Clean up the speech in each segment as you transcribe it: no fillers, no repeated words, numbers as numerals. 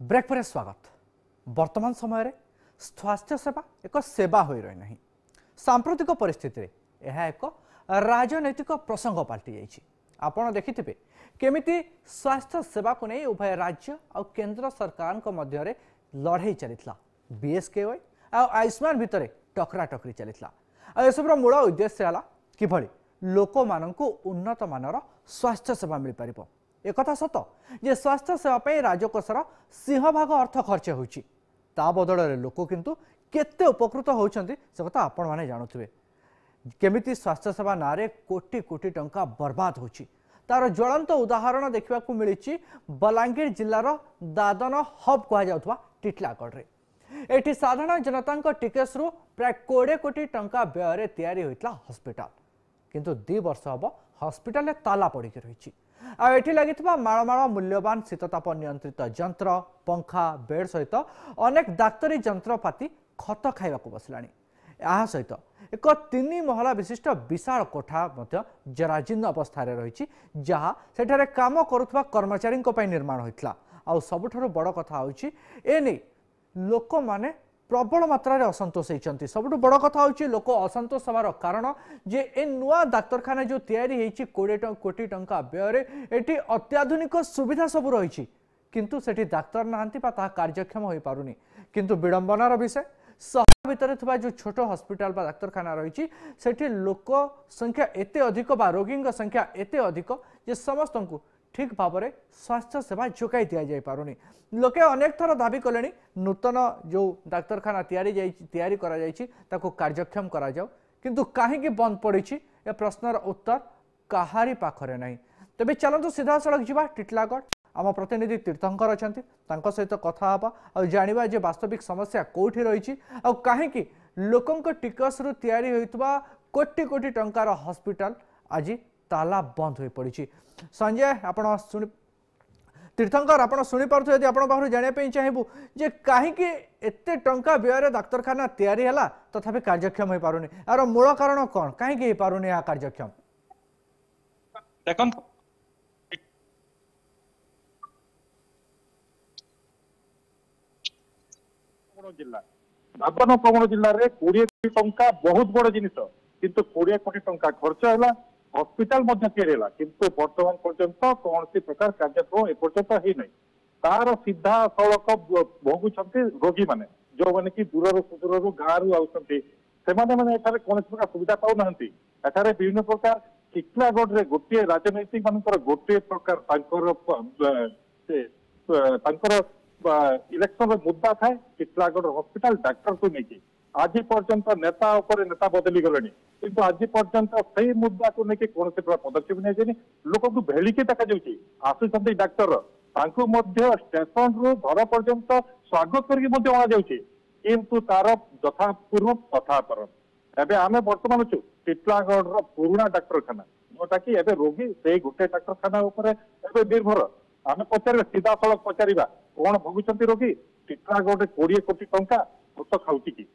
Break पर स्वागत। वर्तमान समय स्वास्थ्य सेवा एक सेवा हो रही नहीं। सांप्रतिक परिस्थिति रे यह एक राजनैतिक प्रसंग पलटि जाइए। आपण देखिथिबे केमिति स्वास्थ्य सेवा को नहीं उभय राज्य और केंद्र सरकार मध्य लड़ाई चलीला। बीएसकेवाई और आयुष्मान भितर टकरा टकरी चलीला। एसबूर मूल उद्देश्य है किभली लोक मानक उन्नत मानर स्वास्थ्य सेवा मिल पार। एक सत जे स्वास्थ्य सेवा राजकोषर सिंहभाग अर्थ खर्च होती बदल लोक किंतु केते उपकृत होती से कथा आपण मैंने जानुवे। केमिति स्वास्थ्य सेवा नारे कोटी कोटी टंका बर्बाद होची तार ज्वलंत उदाहरण देखा मिली बलांगीर जिलार दादन हब कहुवा टिटलागढ़ रे। एठी साधारण जनता टिकेट्रु प्राय 20 कोटी टंका व्यय तैयारी होता हॉस्पिटल किंतु 2 वर्ष हम हॉस्पिटल ताला पड़ी रही। आठी लगी मालमाल मूल्यवान शीतताप नियंत्रित जंत्र पंखा बेड सहित अनेक डाक्तरी जंत्रपाति खत खाइबा बसला। यह सहित एक 3 महला विशिष्ट विशाल कोठा जराजीर्ण अवस्था रही जहाँ सेठारे काम करुवा कर्मचारी निर्माण होता। आ सबुठारु बड़ कथा होची एने लोक माने प्रबल मात्रा असंतोष होती। सबुठ बड़ कथा होची लोक असंतोष हमार कारण जे ए नुआ डाक्तरखाना जो तैयारी होती 20 कोटी टंका व्यय एटी अत्याधुनिक सुविधा सब रही किंतु सेठी डाक्तर नाहांती बा ता कार्यक्षम हो पारुनी। किंतु विडंबनार विषय सहर भितर थिबा जो छोट हॉस्पिटल बा डाक्तरखाना रही सेठी लोक संख्या एते अधिक बा रोगी संख्या एते अधिक जे समस्त को ठीक भाव में स्वास्थ्य सेवा जोगाई दि जाई पारुनी। लोके अनेक थर दाबी कले नूतन जो डाक्तरखाना तैयारी करा जायछि ताको कार्यक्षम करा जाओ किंतु कहीं बंद पड़ी ए प्रश्नर उत्तर कहारी पाखरे नहीं। तेबे चलतु सीधा सड़क जीवा टिटलागढ़। आम प्रतिनिधि तीर्थंकर अछंती तांको सहित कथा हबा और जानिबा जे वास्तविक समस्या कोठी रही और कहीं लोकंक टिकसरु तैयारी होइतबा कोटी कोटी टंकार हॉस्पिटल आज ताला बंद हो पड़ी। संजय आपण तीर्थंकर आपण शुणी पार्थ यदि आपण पाखु जानिया चाहबू जे कहीं एते टंका व्यय डाक्तरखाना तैयारी है तथापि कार्यक्षम हो पारुनी यार मूल कारण कौन कहीं हो पारुनी या कार्यक्षम देखो जिला दादन प्रगण जिले में 20 कोटी टंका बहुत बड़ जिनिस किंतु 20 कोटी टंका खर्च है हॉस्पिटल तैयारी किंतु वर्तमान पर्यंत कौन सी प्रकार कार्यक्रम एपर्यंत ही नहीं। तार सीधा सड़क भोगुंट रोगी मैंने जो मैंने कि दूर सुदूर गाँव आउंट से मैंने कौन प्रकार सुविधा पाऊना एठारे विभिन्न प्रकार टिटलागढ़ रे गोटे राजनैतिक मानकर गोटे प्रकार इलेक्शन मुद्दा थाए टिटलागढ़ हॉस्पिटल डाक्तर को लेकिन आज पर्यंत नेता उपर नेता बदली गले किंतु आज पर्यंत से मुद्दा को लेकिन कौन से पदक्षेप नहीं लोक को भेलिकी देखा आसुंच डाक्तर स्टेशन रु घर पर्यंत स्वागत करके किंतु तार यथा पूर्व तथा पर एवं आम बर्तमान अच्छु टिटलागढ़ पुराणा डाक्तरखाना जोटा कि एवं रोगी से गोटे डाक्तरखाना निर्भर आम पचार सीधा सड़क पचार कौन भोगुंट रोगी टिटलागढ़ 20 कोटी टंका खर्च खाऊँ कि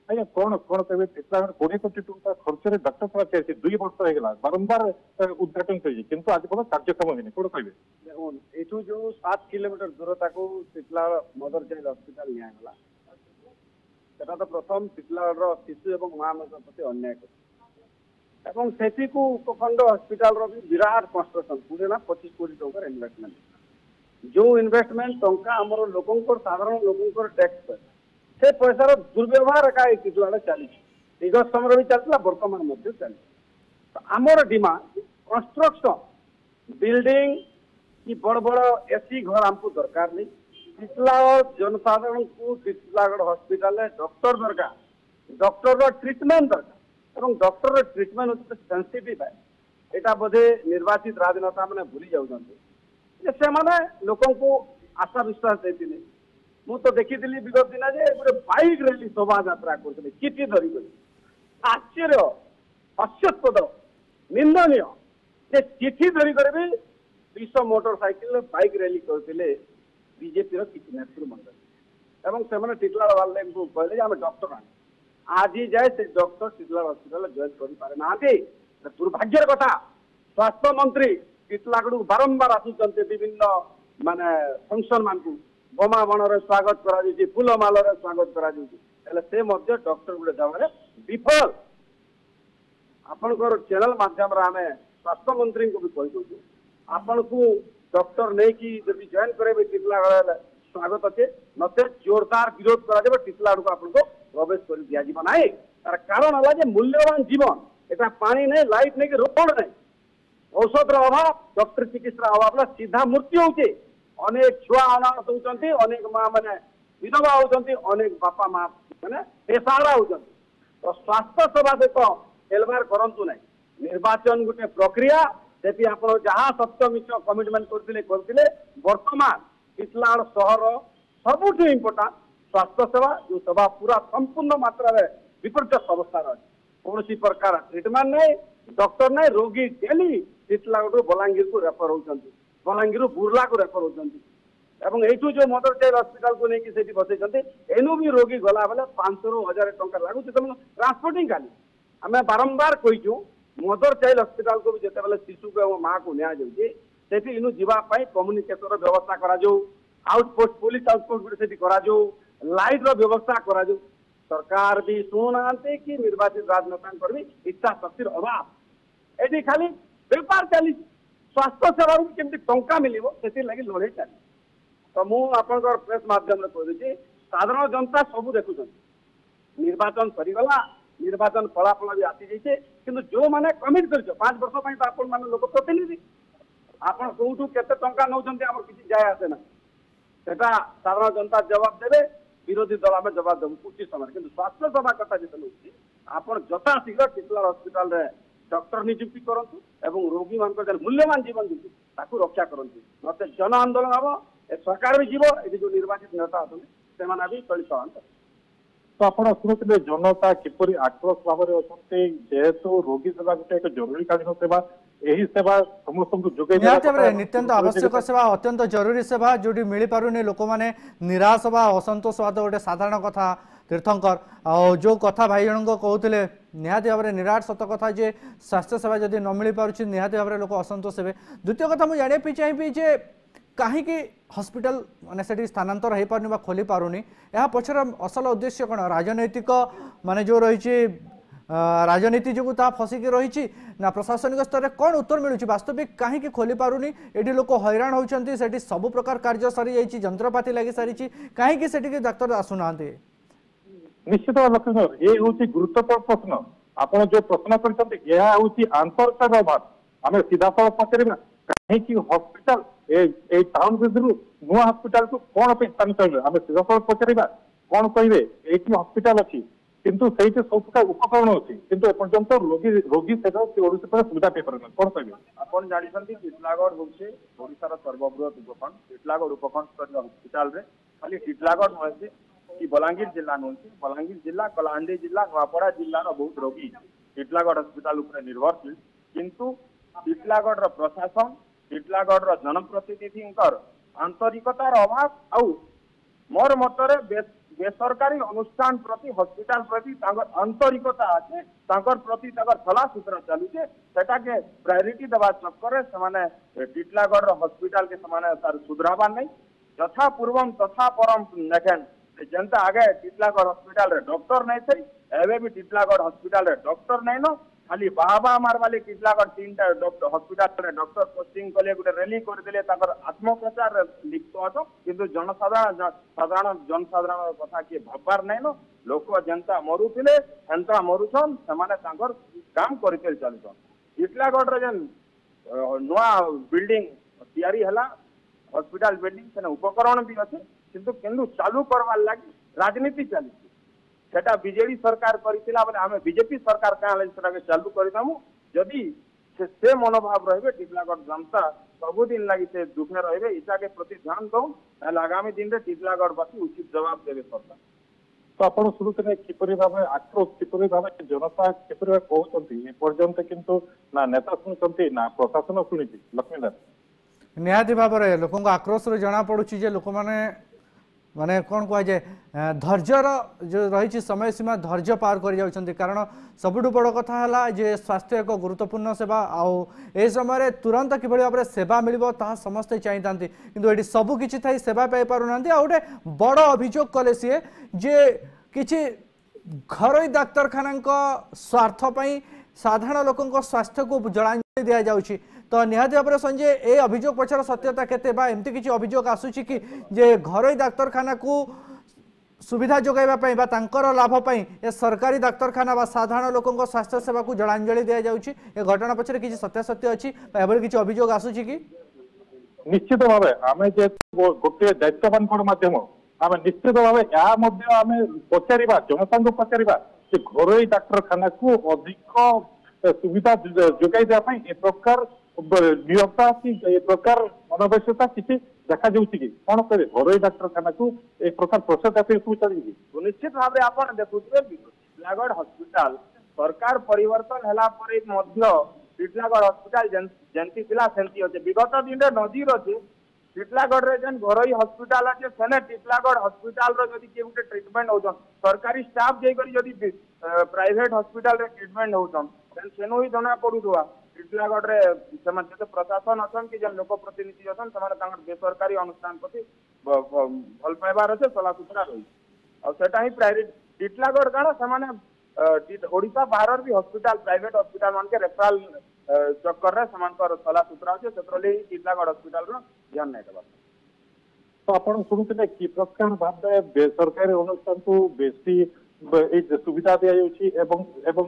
आज्ञा कौन कौन कहे टिटलागढ़ 20 कोटी टंका खर्च डाक्तरखाना तैयारी 2 वर्ष होगा बारंबार उद्घाटन कर आज कौन कार्यक्रम होनी कौन कहे देखो यू जो 7 किलोमीटर दूरता को टिटला मदर चाइल्ड हॉस्पिटल निगला सेटा तो प्रथम टिटलागढ़ शिशु और माँ मान प्रति अन्याय को उपखंड हॉस्पिटल विराट कंस्ट्रक्शन पूरे ना 25 कोटी टंका इन्वेस्टमेंट जो इन्वेस्टमेंट टंका आमर लोक साधारण लोक टैक्स से पैसार दुर्व्यवहार एका टिटलागढ़ चली विगत समय भी चलता बर्तमान चली आमर डिमांड कंस्ट्रक्शन बिल्डिंग कि बड़ बड़ एसी घर आमको दरकार नहीं टिटलागढ़ जनसाधारण को टिटलागढ़ हॉस्पिटल डॉक्टर दरकार डॉक्टर ट्रिटमेंट दरकार और डॉक्टर ट्रिटमेंट होते सेंसिटिव है यहाँ बोधे निर्वाचित राजनेता मैंने भूली जाऊँ से मैंने लोकों को आशा विश्वास देती मु तो देखी विगत दिन जे गोटे बाइक रैली शोभा यात्रा करते चिठी धरिक आश्चर्य हास्यास्पद निंदनीय से चिठी धरिक भी 200 मोटरसाइकिल बाइक रैली करते बीजेपी किसी नेतृमंडल एवं से टिटलागढ़ वाले कहले आम डॉक्टर आने आज जाए से डॉक्टर टिटलागढ़ हॉस्पिटल जॉइन कर दुर्भाग्यर कथा स्वास्थ्य मंत्री टिटलागढ़ बारंबार आसुंच विभिन्न माने फंक्शन मान बोमा बणर स्वागत करा जाउची फूल मालर स्वागत करा जाउची हेले से मध्य डॉक्टर गुडे जमाने विफल आपनकर चैनल माध्यम रे हमें स्वास्थ्य मंत्री को भी कहि दउछु आपन को डॉक्टर नै कि जब जॉइन करेबे टिटलागढ़ स्वागत अच्छे नते जोरदार विरोध करा जाबे टिटलागढ़ को आपन को प्रवेश कर दिया जीवन नाही तार कारण हला जे मूल्यवान जीवन एटा पानी नै लाइट नै कि रोड नै औषध रो अभाव डॉक्टर चिकित्सा अभाव सीधा मृत्यु होचे अनेक छुआ अनाथ होचंती अनेक मां माने विधवा होचंती अनेक बापा मां माने बेसहारा होचंती तो स्वास्थ्य सेवा सहित एलबार करंतु नै निर्वाचन गोटे प्रक्रिया सेठी आपण जहाँ सत्य मिछ कमिटमेंट करथिले वर्तमान टिटलागढ़ शहर सबुठ इम्पोर्टाट स्वास्थ्य सेवा जो सेवा पूरा संपूर्ण मात्रा रे विपर्यस्त अवस्था रही कौन प्रकार ट्रिटमेंट नहीं डॉक्टर नहीं रोगी डेली टिटलागढ़ बलांगीर को रेफर होचंती बलांगीर बुर्ला को रेफर होचंती एवं एठू जो मदर चाइल्ड हॉस्पिटल को लेकिन सेठी बसैछंती एनु भी रोगी गला बेले 500 ରୁ 1000 टंका लागुची तम ट्रांसपोर्टिंग खाली हमें बारंबार कहिछु मदर चाइल्ड हॉस्पिटल को भी जेते बेले शिशु को एवं मां को न्या जाउची सेठी इनु जीवा पाई कम्युनिकेशन रो व्यवस्था करा जो आउटपोस्ट पुलिस आउटपोस्ट गुटे सेठी करा जो लाइट रो व्यवस्था करा जो सरकार भी सुनाते कि निर्वाचित राजनेता भी इच्छा शक्तिर अभाव एठी खाली व्यापार चली स्वास्थ्य सेवा केमती टंका मिलिबो सेठी लागि लड़े चली तो मु आपनकर प्रेस माध्यम रे कहि दी साधारण जनता सब देखुछन निर्वाचन सरीगला निर्वाचन फलाफल भी आसी जाइछे किंतु जो माने कमिट करछो 5 वर्ष पई तो आपन माने लोक प्रतिनिधि आपन कोठू केते टंका नौचंती हमर किछि जाय आसे ना सेटा साधारण जनता जवाब देबे विरोधी दल में जवाब देबू उचित समय किंतु स्वास्थ्य सेवा कथा जेते होछि आपन जता शीघ्र टिटलागढ़ हॉस्पिटल रे डॉक्टर नियुक्ति करंतु एवं रोगी मान को मूल्यवान जीवन दितु ताकू रक्षा करंतु नते जन आंदोलन हबो ए सरकार भी जीव ए जो निर्वाचित नेता अछन सेमाना भी चलित तो आपण शुणुते जनता किपरि आक्रोश भाव में अच्छा जेहेतु रोगी सेवा गोटे एक जरूरीकालीन सेवा यही सेवा समस्त जोगे नित्यंत आवश्यक सेवा अत्यंत जरूरी सेवा जो मिल पारुनी लोक मैंने निराश बा असंतोष हवा तो गोटे साधारण कथा तीर्थंकर जो कथा भाई जन कहते निहाती भाव में निराट सत कथा जे स्वास्थ्य सेवा जदि न मिल पार्छ निहाती भाव में लोक असंतोष हे द्वितीय कथा मुझे जाना चाहिए जे कहीं हॉस्पिटल माने से स्थानांतर हो पारनी खोली पारुनी यहाँ पछर असल उद्देश्य कौन राजनैतिक माने जो रही राजनीति जो फसिकी रही ना प्रशासनिक स्तर में कौन उत्तर मिलूँ वास्तविक कहीं खोली पारुनी ये लोक हैरान होती से सब प्रकार कार्य सरी जाइए जंत्रपाति लगी सारी कहीं डाक्तर आसुना निश्चित लक्ष्मण ये हूँ गुरुत्वपूर्ण प्रश्न आपड़ जो प्रश्न कर आंतरिकतार अभाव आम सीधा सड़क पचार कहीं हॉस्पिटल टाउन भितर नुआ हॉस्पिटल को कौन स्थानांतर आम सीधा सड़क पचार कौन कहे ये हॉस्पिटल अच्छी किंतु से सब प्रकार उपकरण अच्छी किंतु एपर्यंत रोगी सेवा सुविधा पाई पार कौन कहे आपन जानते टिटलागढ़ हूँ ओडार सर्वबृहत उपखंड टिटलागढ़ उपखंड स्तर हॉस्पिटल खाली टिटलागढ़ नुहे कि बलांगीर जिला नुहे बलांगीर जिला कलाहांडी जिला नुआपड़ा जिलार बहुत रोगी टिटलागढ़ हॉस्पिटल निर्भरशील किंतु टिटलागढ़ प्रशासन टिटलागढ़ जनप्रतिनिधि आंतरिकतार अभाव आउ मोर मतरे बेसरकारी अनुष्ठान प्रति हॉस्पिटल प्रति आंतरिकता अच्छे प्रति सला सूत्र चलुचे सेटा के प्रायोरिटी देवा चक्कर से टिटलागढ़ हॉस्पिटल के तार सुधराबार नहीं यथा पूर्वम तथा परम देखें जनता आगे टिटलागढ़ हॉस्पिटल रे डॉक्टर नहीं थे एवं भी टिटलागढ़ हॉस्पिटल रे डॉक्टर नहीं न खाली बाबा मार वाले टिटलागढ़ 3टा डॉक्टर हॉस्पिटल रे डॉक्टर पोस्टिंग कले गोटे रैली करदेले आत्मप्रचार लिप्त अछ किंतु साधारण जनसाधारण कथा किए भाबार नहीं न लोक जनता मरुथिले हेंता मरुछन सेमाने तांकर काम करते चलुछन टिटलागढ़ रे जन नुआ बिल्डिंग तैयारी हला हॉस्पिटल बिल्डिंग से उपकरण भी अच्छे किंतु चालू करवार लगी राजनीति चली सेटा बीजेडी सरकार करथिला बले हमें बीजेपी सरकार क्या चालू करदामु जदि से मनोभाव रहे टिटलागढ़ जनता सबुदिन लगी से दुखे रहे इटा के प्रति ध्यान दो आगामी दिन में टिटलागढ़वासी उचित जवाब देवे सरकार तो आप शुणुते किपरि भाव आक्रोश किपरि भाव जनता किपरि भाव कहते एपर्यंत किंतु ना नेता शुणुंट ना प्रशासन शुणी लक्ष्मीनाथ निहाती भाव में लोक आक्रोश जना पड़ुची लोक मैंने माने कौन कह जाए धैर्यर जो रही समय सीमा धैर्य पार कर जाउछन्ति कारण सबुठु बड़ कथा है जे स्वास्थ्य एक गुरुत्वपूर्ण सेवा आउ ए समय तुरंत किभଳି भाव सेवा मिलिबो ताहा समस्ते चाहिए किंतु एटी सबु किछि थाई सेवा पाई पारुनांती आ गोटे बड़ अभियोग कले सी जे किछि घरोई डाक्तरखाना स्वार्थ पई साधारण लोकों स्वास्थ्य को जलांजलि दिया जाउछि तो निहाती भाव में संजय ए अभियोग पछर सत्यता केते बा एमती किछि अभियोग आसुछि कि जे घरोई डाक्तरखाना को सुविधा जोगाइबा पई बा तांकर लाभ पई ए सरकारी डाक्तरखाना बा साधारण लोकों स्वास्थ्य सेवा को जलांजलि दिया जाउछि ए घटना पछर किछि सत्यासत्य अछि बा एबे किछि अभियोग आसुछि कि निश्चित भाव आम जे गोटे दायित्ववान गणमाध्यम आम निश्चित भाव या पचारिबा जनता को पचारिबा कि घरोई डाक्तरखाना को अधिक सुविधा जोगाई देवाई ए प्रकार नियोक्ता कि ए प्रकार अनावश्यकता किसी देखा जाउछि कि कौन करे घरोई डाक्तरखाना को ए प्रकार प्रोसेस सब चली निश्चित भाव में आप देखुए टिटलागढ़ हॉस्पिटल सरकार परिवर्तन है टिटलागढ़ हॉस्पिटल जंती थिला सेंती होचे विगत दिन रे नजीर होचे टिटलागढ़ रे जन घरोई हॉस्पिटल अच्छे सेने टिटलागढ़ हॉस्पिटल रो जदी के गुटे ट्रीटमेंट होजन सरकारी स्टाफ जे करी जदी प्राइवेट हॉस्पिटल रे ट्रीटमेंट होजन देन सेनो ही जना पडुवा टिटलागढ़ रे समान जे प्रशासन अछन कि जन लोक प्रतिनिधि अछन समान तांगर बेसरकारी अनुष्ठान प्रति भल पाइबार अछि सला सुतरा रही और सेटा ही प्राइवेट टिटलागढ़ काना समान ओडिशा बाहर भी हॉस्पिटल प्राइवेट हॉस्पिटल मान के रेफरल चक्कर रे समान सला सुतरा अछि सेत्रले टिटलागढ़ हॉस्पिटल रो ध्यान नै देबा तो आपण सुनुते कि प्रकार भाबे बेसरकारी अनुष्ठान को बेसी सुविधा दिया जाउछि एवं एवं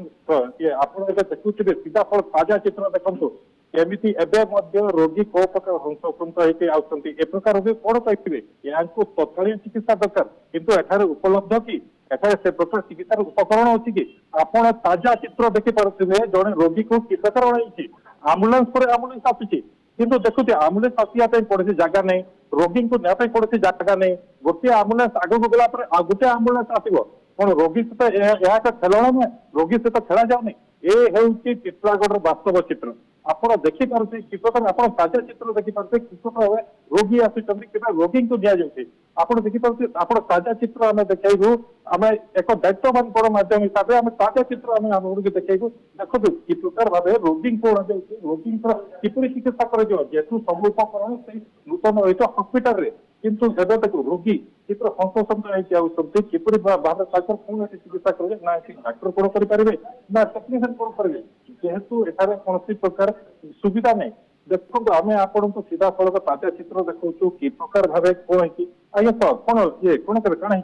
ये आपण एबे देखुथिबे सीधा फल ताजा चित्र देखंतु केमिति एबे मध्य रोगी को प्रकार हंसक्रंत होते आउछंती ए प्रकार रोगी कोन पाइथिबे यांको तत्कालीन चिकित्सा दरकार किंतु एठारे उपलब्ध कि एठारे से प्रकार चिकित्सा उपकरण अछि कि आपण ताजा चित्र देखि पारुथिबे जने रोगी को कि प्रकार होइछि एम्बुलेंस पर एम्बुलेंस आछि किंतु देखुते एम्बुलेंस आसिया पे पड़े जगह नहीं रोगी को नेपे पड़े जगह नहीं गोटे एम्बुलेंस आगु गला पर गोटे एम्बुलेंस आसीबो कौन रोगी सहित यह खेलना नुहे रोगी सहित खेला जाऊनी ए हेउची टिटलागढ़ वास्तव चित्र आपण देखि पारुते कि प्रकार आपण ताजा चित्र देखि पारुते कि प्रकार रोगी आसुचंती किबा रोगी को दिया जाउछि आपण देखि पारुते आपण ताजा चित्र हमें देखाइबु हमें एक दायित्ववान बड़ माध्यम हिसाब से हमें ताजा चित्र हमें आपको देखाइबु देखो कि प्रकार भाव रोगी को रोगी किपरि चिकित्सा कर जेतु सब उपकरण से नूतन रहित हॉस्पिटल रे किंतु एबे देखो रोगी चित्र संतोषन आउछंती किपरि भाव ताकर कोन चिकित्सा करे ना डॉक्टर कोन करि परिबे ना टेक्नीशियन कोन करिवे जेहेतु एठारे कोनसी प्रकार सुविधा नहीं देखो आम आपण को सीधा फल ताजा चित्र देखु कि प्रकार भाव कौन है आज्ञा सर कौन ये कौन कर कौन है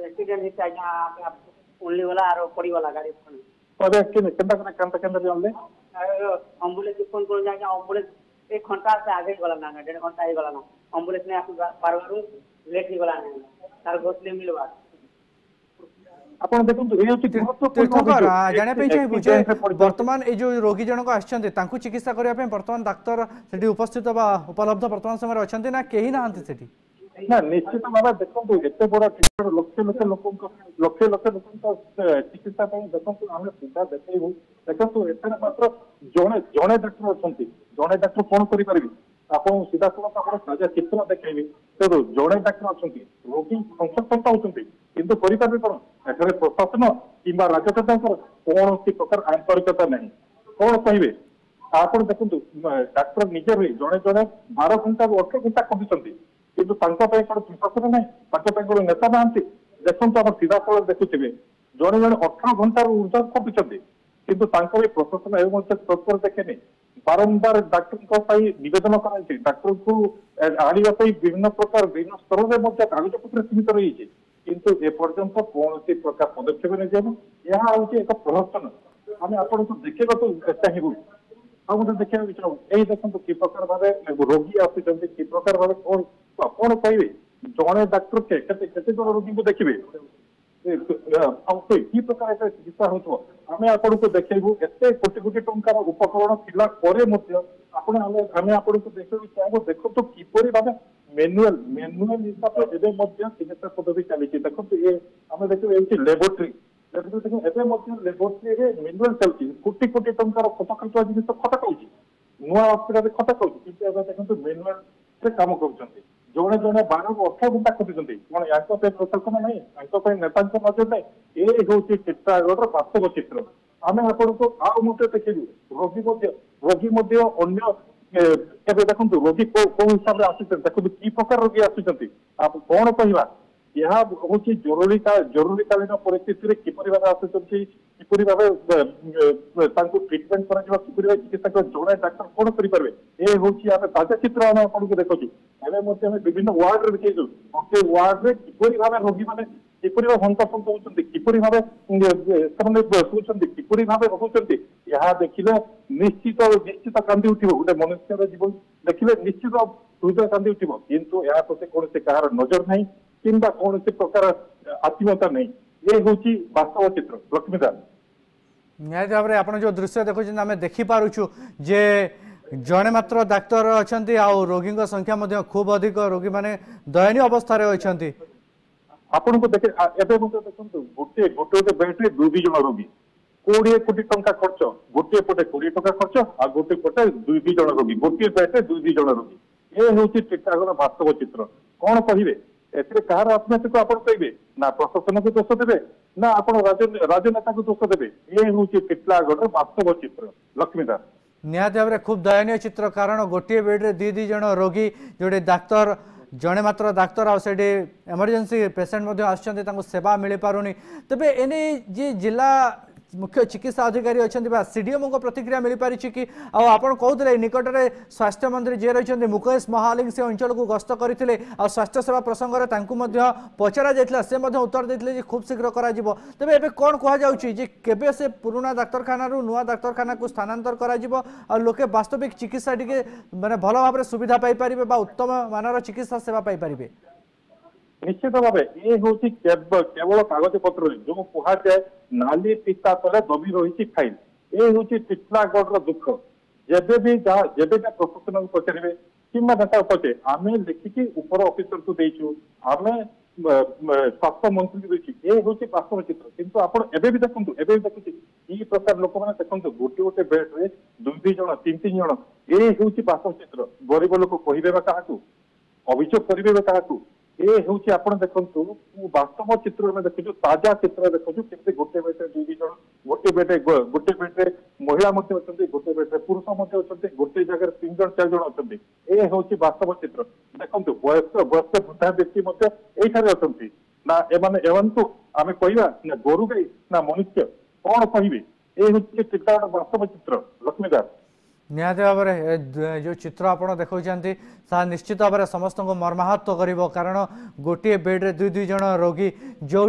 एक्सीडेंट हित आज्ञा ओनली वाला आरो पड़ी वाला गाड़ी अरे केंदा जानले एम्बुलेंस फोन कर जाके एम्बुलेंस 1 घंटा से आगे गला ना 1.5 घंटा ही गला ना एम्बुलेंस ने आसु पारवारू लेट ही गला ना तार घोसले मिलवा आपण देखंतु ए होची तीर्थकर जाने पे छै बुझे वर्तमान ए जो रोगी जनक आछन्ते तांकु चिकित्सा करिया पे वर्तमान डाक्टर सेठी उपस्थित बा उपलब्ध वर्तमान समय अछन्ते ना केही ना हंती सेठी ना निश्चित भाव देखो एत बड़ा लक्ष लक्ष लोक चिकित्सा देखो आम सीधा देखू देखो एथार मात्र जड़े जड़े डाक्टर अच्छा जड़े डाक्टर कौन करें आप सीधा सड़क आप ताजा चित्र देखी तो जड़े डाक्टर अच्छा रोगी कंसल्टेंट होती किंतु करें कौन एठारे प्रशासन कि राजनेता कौन प्रकार आंतरिकता नहीं कौन कहे आप देखो डाक्तर निजे भी जड़े जड़े 12 घंटा 18 घंटा कहते किंतु प्रशासन ना नेता ना देखो आप सीधा फल देखुवे जड़े जड़े 18 घंटा ऊर्जा खटुंट किंतु प्रशासन एवं तत्पर देखे बारंबार डाक्तर नवेदन कर डाक्तर को आने विभिन्न प्रकार विभिन्न स्तर में कागज पत्र सीमित रही किंतु एपर्यंत कौन प्रकार पदक्षेप नहीं यह हूँ एक प्रहसन आम आपन को देखा चाहबू आ देखा चाहूँ यही देखो कि प्रकार भाव रोगी आसुच्च कि प्रकार भाव कौन कौन कहे जड़े डाक्तर केते जन रोगी को देखिए कि प्रकार चिकित्सा हो आम आपन को देखू एत कोटी कोटी टंकार उपकरण आम आपन को देखा चाहूँ देखो तो किपरि भाव मैनुअल मैनुअल हिसाब से चिकित्सा पद्धति चली देखो ये आम देखो ये लेबोरेटरी लेबोरेटरी मैनुअल चलती कोटी कोटी टंकार खत खाऊा जिन खत खाऊँ नुआ हस्पिटाल खत खाऊँ कि देखो मैनुअल से कम कर ଜଣେ ଜଣେ 12-18 ଘଣ୍ଟା ଖଟୁଛନ୍ତି କଣ ୟାଙ୍କ ପାଇଁ ପ୍ରଶାସନ ନାହିଁ ୟାଙ୍କ ପାଇଁ ନେତାଙ୍କ ନଜର ନାହିଁ ଏ ହେଉଛି ଚିତ୍ରାଗଡ଼ର ବାସ୍ତବ ଚିତ୍ର ଆମେ ଆପଣଙ୍କୁ ଆଉ ମଧ୍ୟ ଦେଖେଇବୁ ରୋଗୀ ମଧ୍ୟ ଅନ୍ୟ ଏବେ ଦେଖନ୍ତୁ ରୋଗୀ କୋଉ ହିସାବରେ ଆସୁଛନ୍ତି ଦେଖନ୍ତୁ କି ପ୍ରକାର ରୋଗୀ ଆସୁଛନ୍ତି କଣ କହିବା ଏହା ହଉଛି ଜରୁରୀକାଳୀନ ପରିସ୍ଥିତିରେ କିପରି ଭାବେ ଆସୁଛନ୍ତି କିପରି ଭାବେ ତାଙ୍କୁ ଟ୍ରିଟମେଣ୍ଟ କରାଯିବ କିପରି ଭାବେ ଚିକିତ୍ସା ଜଣେ ଡାକ୍ତର କଣ କରିପାରିବେ ଏ ହଉଛି ଆମେ ତାଜା ଚିତ୍ର ଆମେ ଆପଣଙ୍କୁ ଦେଖୁଛୁ ଏବେ ମଧ୍ୟ ଆମେ ବିଭିନ୍ନ ୱାର୍ଡରେ ଦେଖେଇଛୁ ଗୋଟେ ୱାର୍ଡରେ କିପରି ଭାବେ ରୋଗୀମାନେ କିପରି ଭାବେ ହନ୍ତସନ୍ତ ହଉଛନ୍ତି କିପରି ଭାବେ ସେମାନେ ଶୋଉଛନ୍ତି କିପରି ଭାବେ ରହୁଛନ୍ତି ଏହା ଦେଖିଲେ ନିଶ୍ଚିତ କାନ୍ଦି ଉଠିବ ଗୋଟେ ମନୁଷ୍ୟର ଜୀବନ ଦେଖିଲେ ନିଶ୍ଚିତ ହୃଦୟ କାନ୍ଦି ଉଠିବ କିନ୍ତୁ ଏହା ପ୍ରତି କୌଣସି କାହାର ନଜର ନାହିଁ କିମ୍ବା କୌଣସି ପ୍ରକାର ଆତ୍ମୀୟତା ନାହିଁ ଏ ହେଉଛି ବାସ୍ତବ ଚିତ୍ର ଲକ୍ଷ୍ମୀଦାସ ନିହାତି ଭାବରେ ଆପଣ ଯେଉଁ ଦୃଶ୍ୟ ଦେଖୁଛନ୍ତି ଆମେ ଦେଖିପାରୁଛୁ ଯେ ଜଣେ ମାତ୍ର ଡାକ୍ତର ଅଛନ୍ତି ଆଉ ରୋଗୀଙ୍କ ସଂଖ୍ୟା ମଧ୍ୟ ଖୁବ୍ ଅଧିକ ରୋଗୀମାନେ ଦୟନୀୟ ଅବସ୍ଥାରେ ଅଛନ୍ତି ଆପଣଙ୍କୁ ଦେଖେ ଏବେ ମଧ୍ୟ ଦେଖନ୍ତୁ ଗୋଟେ ବେଡ୍ରେ 2 ଜଣ ରୋଗୀ 20 କୋଟି ଟଙ୍କା ଖର୍ଚ୍ଚ ଗୋଟିଏ ପଟେ 20 ଟଙ୍କା ଖର୍ଚ୍ଚ ଆଉ ଗୋଟେ ପଟେ 2 ଜଣ ରୋଗୀ ଗୋଟିଏ ବେଡ୍ରେ 2 ଜଣ ରୋଗୀ ଏ ହେଉଛି ଚିତ୍ରାଗର ବାସ୍ତବ ଚିତ୍ର କଣ କହିବେ ଏଥିରେ କାହାର ଆତ୍ମହତ୍ୟାକୁ ଆପଣ କହିବେ ନା ପ୍ରଶାସନକୁ ଦୋଷ ଦେବେ ନା ଆପଣ ରାଜନେତାକୁ ଦୋଷ ଦେବେ ଏ ହେଉଛି ଚିତ୍ରାଗଡ଼ର ବାସ୍ତବ ଚିତ୍ର ଲକ୍ଷ୍ମୀଦାସ ନିହାତି ଭାବରେ ଖୁବ୍ ଦୟନୀୟ ଚିତ୍ର କାରଣ ଗୋଟିଏ ବେଡ୍ରେ 2 ଜଣ ରୋଗୀ ଯୋଉଠି ଡାକ୍ତର ଜଣେ ମାତ୍ର ଡାକ୍ତର ଆଉ ସେଠି ଏମର୍ଜେନ୍ସି पेसेंट ମଧ୍ୟ ଆସୁଛନ୍ତି ତାଙ୍କୁ ସେବା ମିଳିପାରୁନି ତେବେ ଏନେ ଯେ ଜିଲ୍ଲା मुख्य चिकित्सा अधिकारी अच्छा सीडीएम को प्रतिक्रिया मिल पारी कि आपड़ कहते निकटने स्वास्थ्य मंत्री जी रही मुकेश महालिंग से अंचल को गस्त करते स्वास्थ्य सेवा प्रसंग में पचरा जाता से उत्तर देते खूब शीघ्र तेज ए कौन कह से पुराना डाक्तखाना नुआ डाक्तखाना को स्थानांतर कर लोके वास्तविक चिकित्सा टी माने भल भाव सुविधा पाइपर उत्तम मानर चिकित्सा सेवा पाइपर निश्चित भाव ये हूँ केवल कागज पत्र जो कहुए नाली पिता तले दबी रही फाइल ये हूँ चित्रागढ़ दुख जब भी प्रशासन को पचारे कि नेता पचे आम लिखिकी उपर अफिसर को देचु आम स्वास्थ्य मंत्री को देचु ये हूँ वास्तव चित्र किंतु आप देखुचे ये प्रकार लोक मैंने देखते गोटे गोटे बेड्रे 2 जन 3 जन ये हूँ वास्तव चित्र गरीब लोक कहे क्या अभियोग करेंगे क्या ये हूँ आप देखु वास्तव चित्र में देखु ताजा चित्र देखु केमती गोटे बेड्रे 2 जन गोटे बेड्रे महिला गोटे बेड्रे पुरुष अच्छा गोटे जगह 3 जन 4 जन अच्छा ये हूँ वास्तव चित्र देखो वयस्क वृद्धा व्यक्ति ये अच्छा ना एमंतु आम कह गोरु गाई ना मनुष्य कौन कहे ये हूँ चित्र वास्तव चित्र लक्ष्मीदास निहाती भाव में जो चित्र आपड़ देखा निश्चित भाव में समस्त को मर्माहत कर कारण गोटे बेड्रे 2 जन रोगी जो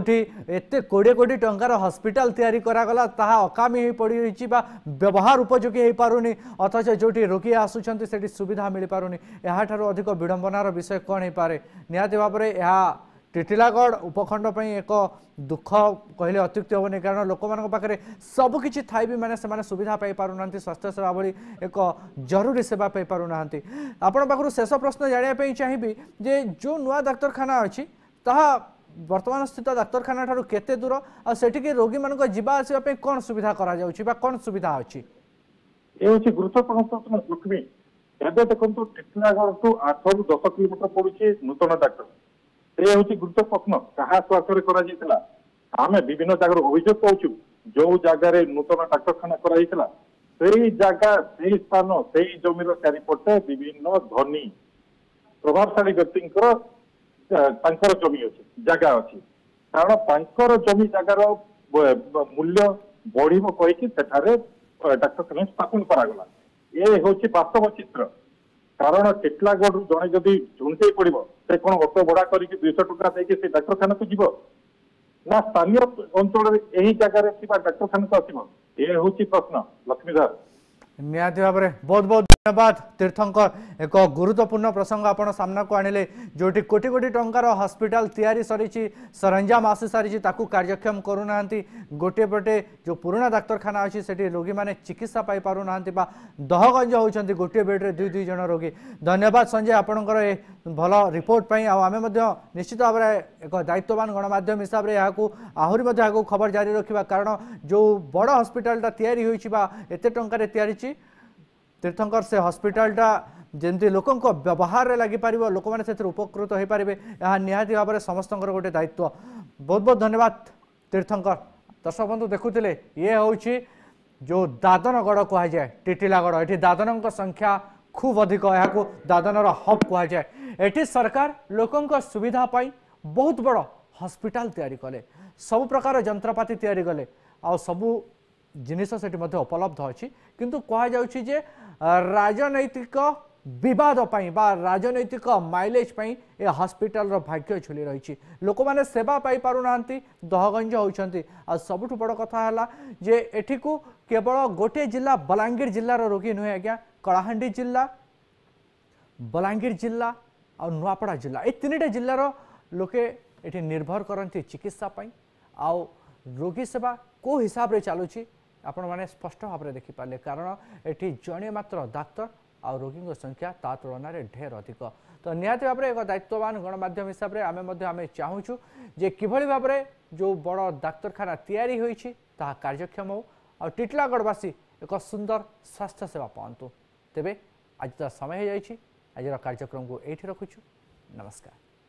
एत 20 कोटी टंकार हॉस्पिटल तैयारी करागला ताहा अकामी हो पड़ी रही व्यवहार उपयोगी हो पारुनी अथच जो रोगी आसुंच से सुविधा मिल पारुनी यहाँ अधिक विडंबनार विषय कौन हो पारे निहाती भाव में यह टिटिलागढ़ उपखंड एक दुख कहले अत्युक्ति हेनी कारण लोक पाखे सबकि थाई भी मैंने से सुविधा पाई पारना स्वास्थ्य सेवा भली एक जरूरी सेवा पाई पारना आपण पाखु शेष प्रश्न जानापी चाहिए जे जो नुआ डाक्तखाना अच्छी ताहा वर्तमान स्थित डाक्तखाना ठारू केते दूर आ सेठिके रोगी मानक जीवा आसीबा पे कोन सुविधा करा जाउछि बा कोन सुविधा अछि ए होछि गुरुत्वपूर्ण प्रश्न लक्ष्मी एबे देखंतु टिटिलागढ़ टू 8 ରୁ 10 किलोमीटर पड़ुछि नूतन डाक्टर ये हूँ गुरुत्व प्रश्न क्या स्वास्थ्य कर आम विभिन्न जगह अभियोग पाचु जो जगार नूतन डाक्तखाना कराइला जगह से स्थान से जमीर चारिपटे विभिन्न धनी प्रभावशाली व्यक्ति जमी अच्छी जगह अच्छी कारण जमी जगार मूल्य बढ़ कहीकि डाक्तखाना स्थापन करागला ये हूँ वास्तव चित्र कारण टिटिलागढ़ जड़े जदि झुंझे पड़ से कौन अटो भड़ा करके 200 टका देके डाक्तखाना को जीव ना स्थानीय अंचल यही जगह डाक्तखाना को आसब ये हूँ प्रश्न लक्ष्मीधर निहाती भाव में बहुत बहुत धन्यवाद तीर्थंकर एक गुरुत्वपूर्ण प्रसंग आपण सामना को आनिले जोटी कोटी कोटी टंकार हॉस्पिटल तैयारी सरी सरंजाम आसी सारी ताकू कार्यक्षम करूना गोटे पटे जो पुराना डाक्तखाना अच्छी से रोगी मैंने चिकित्सा पाई पारना दहगंज होती गोटे बेड्रे 2 जन रोगी धन्यवाद संजय आपणकर भल रिपोर्ट आम निश्चित भाव में एक दायित्ववान गणमाध्यम हिसाब से आहरी खबर जारी रखा कारण जो बड़ हॉस्पिटलटा तैयारी होती एत टंकार तैयारी तीर्थंकर से हॉस्पिटलटा जमती लोकों व्यवहार लगी पार लोक मैंने उपकृत हो पारे यह निहाती भाव में समस्त गोटे दायित्व। बहुत बहुत धन्यवाद तीर्थंकर। दर्शक बंधु देखुले ये हूँ जो दादनगढ़ कहुए टिटिलागढ़ ये दादन संख्या खूब अधिक यहाँ दादनर हब कहुए। ये सरकार लोकों सुविधा पाई बहुत बड़ हॉस्पिटल तैयारी कले सब प्रकार जंत्रपाति तैयारी कले आ सबू जिनिस से उपलब्ध अच्छी किंतु कहुचे जे राजनैतिक विवाद पाई बा राजनैतिक माइलेज पाई ए हॉस्पिटल भाग्य झुली रही लोक मैंने सेवा पाई पारु नांती दहगंज होती। आ सबुठ बड़ कथा है जे एठी को केवल गोटे जिला बलांगीर जिलार रोगी नुहे आज्ञा कलाहांडी जिला बलांगीर जिला और नुआपड़ा जिला ये तीन जिलार लोके एठी निर्भर करती चिकित्सा पाई आउ रोगी सेवा को हिसाब रे चलुची आपण माने स्पष्ट भाव में देखिपारे कारण एठी जड़े मात्र डाक्तर आ रोगी संख्या ता तुलन में ढेर अधिक। तो निहाती भाव में एक दायित्ववान गणमाध्यम हिसाब से आम चाहूँ जे किभली भाव में जो बड़ डाक्तखाना तैयारी होईछि ताहा कार्यक्षम हो आ टिटिलागढ़वासी एक सुंदर स्वास्थ्य सेवा पातु। तेबे आज तो समय हो जाइछि आज कार्यक्रम को एठी रखुछु। नमस्कार।